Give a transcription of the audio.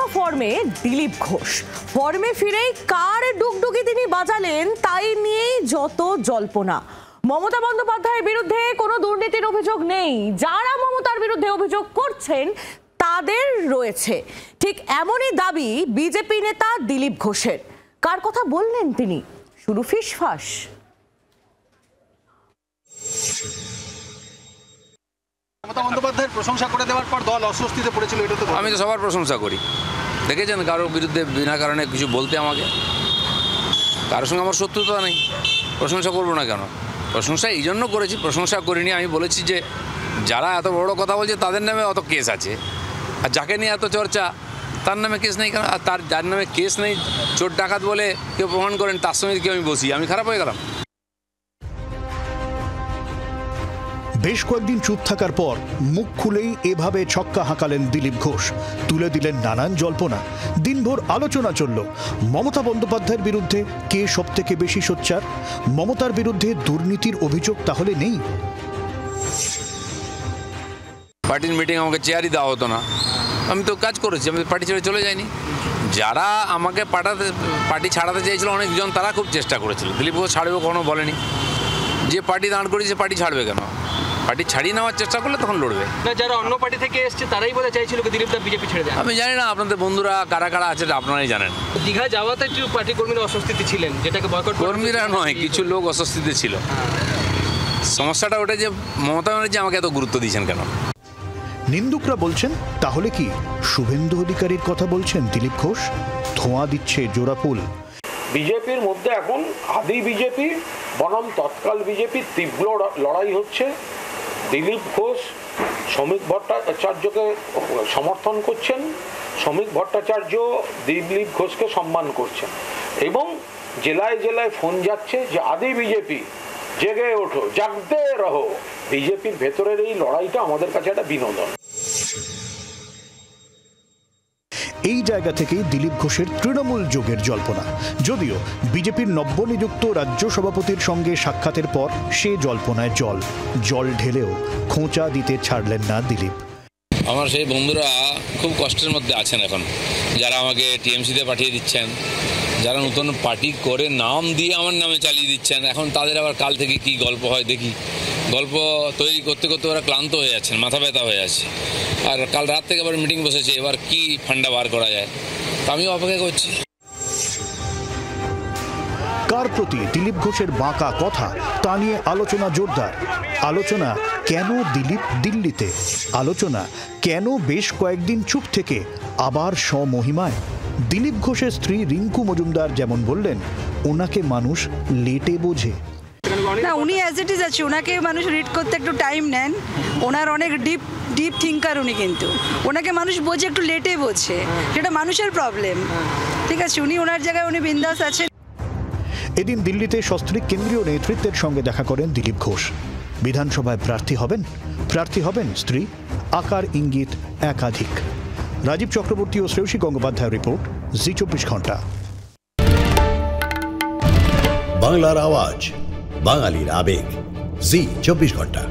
পুরনো ফর্মে দিলীপ ঘোষ। ফর্মে ফিরেই কার ডুগডুগি তিনি বাজালেন তাই নিয়েই যত জল্পনা। মমতা বন্দ্যোপাধ্যায়ের বিরুদ্ধে কোনো দুর্নীতির অভিযোগ নেই, যারা মমতার বিরুদ্ধে অভিযোগ করছেন তাদের রয়েছে। ঠিক এমনই দাবি বিজেপি নেতা দিলীপ ঘোষের। কার কথা বললেন তিনি? শুরু ফিসফাস। মমতা বন্দ্যোপাধ্যায়ের প্রশংসা করে দেওয়ার পর দল অস্বস্তিতে পড়েছিল, এটা তো আমি তো সবার প্রশংসা করি। দেখেছেন কারোর বিরুদ্ধে বিনা কারণে কিছু বলতে আমাকে, কারোর সঙ্গে আমার শত্রুতা নেই, প্রশংসা করবো না কেন? প্রশংসা এই জন্য করেছি, প্রশংসা করিনি। আমি বলেছি যে যারা এত বড় কথা বলছে তাদের নামে অত কেস আছে, আর যাকে নিয়ে এত চর্চা তার নামে কেস নেই কেন? আর তার যার নামে কেস নেই, চোর ডাকাত বলে কেউ প্রমাণ করেন, তার সঙ্গে কেউ আমি বসি, আমি খারাপ হয়ে গেলাম? বেশ কয়েকদিন চুপ থাকার পর মুখ খুলেই এভাবে ছক্কা হাঁকালেন দিলীপ ঘোষ। তুলে দিলেন নানান জল্পনা। দিনভর আলোচনা চলল মমতা বন্দ্যোপাধ্যায়ের বিরুদ্ধে কে সবথেকে বেশি সোচ্চার। মমতার বিরুদ্ধে দুর্নীতির অভিযোগ তাহলে নেই? পার্টির মিটিং আমাকে চেয়ারই দেওয়া হতো না, আমি তো কাজ করেছি, আমি পার্টি ছেড়ে চলে যাইনি। যারা আমাকে পার্টি ছাড়াতে চেয়েছিল অনেকজন, তারা খুব চেষ্টা করেছিল। দিলীপ ঘোষ ছাড়বে কখনো বলেনি। যে পার্টি দাঁড় করেছে পার্টি ছাড়বে কেন? পার্টি ছাড়িয়ে নেওয়ার চেষ্টা করলে তখন লড়বে না। যারা অন্য পার্টি থেকে এসছে তারাই বলে চাইছিল দিলীপ দা বিজেপি ছেড়ে দেয়। আমি জানি না, আপনাদের বন্ধুরা কারা কারা আছে আপনারাই জানেন। দীঘা যাওয়াতে একটু পার্টি কর্মীরা অস্বস্তিতে ছিলেন, যেটাকে বয়কট। কর্মীরা নয়, কিছু লোক অস্বস্তিতে ছিল। সমস্যাটা ওটা যে মমতা ব্যানার্জি আমাকে এত গুরুত্ব দিয়েছেন কেন? নিন্দুকরা বলছেন তাহলে কি শুভেন্দু অধিকারীর কথা বলছেন দিলীপ ঘোষ? ধোঁয়া দিচ্ছে জোড়াফুল। বিজেপির মধ্যে এখন আদি বিজেপি বনাম তৎকাল বিজেপির তীব্র লড়াই হচ্ছে। দিলীপ ঘোষ শ্রমিক ভট্টাচার্যকে সমর্থন করছেন, শ্রমিক ভট্টাচার্য দিলীপ ঘোষকে সম্মান করছেন, এবং জেলায় জেলায় ফোন যাচ্ছে যে আদি বিজেপি জেগে ওঠো, জাগতে রহো। বিজেপির ভেতরের এই লড়াইটা আমাদের কাছে একটা বিনোদন। এই জায়গা থেকেই দিলীপ ঘোষের তৃণমূল যোগের জল্পনা। যদিও বিজেপির নবনিযুক্ত রাজ্য সভাপতির সঙ্গে সাক্ষাতের পর সে জল্পনায় জল ঢেলেও খোঁচা দিতে ছাড়লেন না দিলীপ। আমার সেই বন্ধুরা খুব কষ্টের মধ্যে আছেন এখন, যারা আমাকে টিএমসিতে পাঠিয়ে দিচ্ছেন, যারা নতুন পার্টি করে নাম দিয়ে আমার নামে চালিয়ে দিচ্ছেন। এখন তাদের আবার কাল থেকে কি গল্প হয় দেখি। গল্প তৈরি করতে করতে ওরা ক্লান্ত হয়ে যাচ্ছেন, মাথা ব্যথা হয়ে আছে। আর কাল রাত থেকে আবার মিটিং বসেছে, এবার কি ফান্ডা বার করা যায়, আমিও অপেক্ষা করছি। কার প্রতি দিলীপ ঘোষের বাঁকা কথা তা নিয়ে আলোচনা জোরদার। আলোচনা কেন দিলীপ দিল্লিতে, আলোচনা কেন বেশ কয়েকদিন চুপ থেকে আবার স্বমহিমায়। দিলীপ ঘোষের স্ত্রী রিঙ্কু মজুমদার যেমন বললেন, ওনাকে মানুষ লেটে বোঝে না। উনি অ্যাজ ইট ইজ আছে, ওনাকে মানুষ রিড করতে একটু টাইম নেন। ওনার অনেক ডিপ থিঙ্কার উনি, কিন্তু ওনাকে মানুষ বোঝে একটু লেটে বোঝে, যেটা মানুষের প্রবলেম। ঠিক আছে, উনি ওনার জায়গায় উনি বিন্দাস আছেন। এদিন দিল্লিতে সস্ত্রীক কেন্দ্রীয় নেতৃত্বের সঙ্গে দেখা করেন দিলীপ ঘোষ। বিধানসভায় প্রার্থী হবেন স্ত্রী, আকার ইঙ্গিত একাধিক। রাজীব চক্রবর্তী ও শ্রেয়সী গঙ্গোপাধ্যায়ের রিপোর্ট, জি 24 ঘন্টা। বাংলার আওয়াজ, বাঙালির আবেগ, জি 24 ঘন্টা।